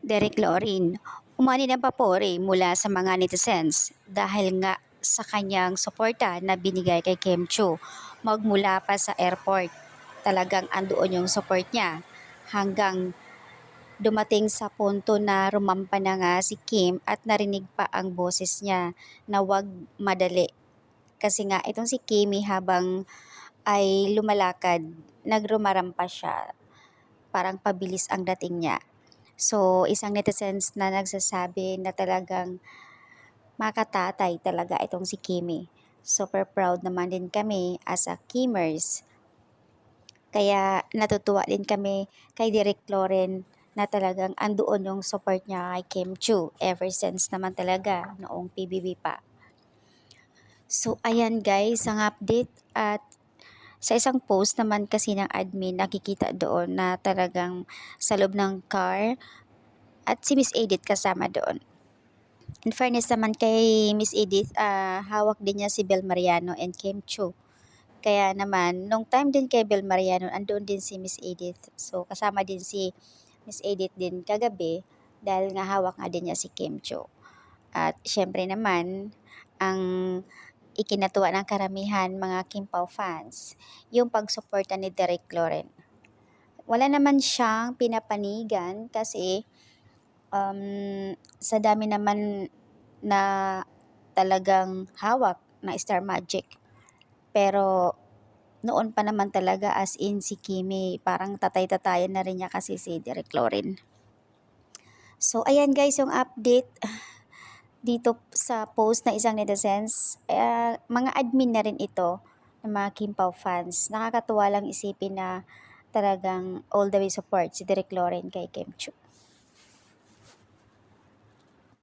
Derek Lorin, umani ng papuri mula sa mga netizens dahil nga sa kanyang suporta na binigay kay Kim Chiu magmula pa sa airport. Talagang andoon yung support niya hanggang dumating sa punto na rumampa na nga si Kim at narinig pa ang boses niya na wag madali. Kasi nga itong si Kimi habang ay lumalakad, nagrumarampa siya, parang pabilis ang dating niya. So, isang netizens na nagsasabi na talagang makatatay talaga itong si Kimi. Super proud naman din kami as a Kimers. Kaya natutuwa din kami kay Direk Loren na talagang andoon yung support niya kay Kim Chu ever since naman talaga noong PBB pa. So ayan guys, ang update at sa isang post naman kasi ng admin nakikita doon na talagang sa loob ng car at si Miss Edith kasama doon. In fairness naman kay Miss Edith, hawak din niya si Bel Mariano and Kim Chu. Kaya naman, nung time din kay Bel Mariano, andun din si Miss Edith. So, kasama din si Miss Edith din kagabi dahil nga hawak nga din niya si Kim Chu. At syempre naman, ang ikinatuwa ng karamihan mga Kim Pao fans, yung pagsuporta ni Derek Loren. Wala naman siyang pinapanigan kasi sa dami naman na talagang hawak na Star Magic. Pero noon pa naman talaga as in si Kimi, parang tatay-tatayan na rin niya kasi si Derek Loren. So ayan guys yung update dito sa post na isang netizens. Mga admin na rin ito ng mga Kim Pao fans. Nakakatuwa lang isipin na talagang all the way support si Derek Loren kay Kim Chu.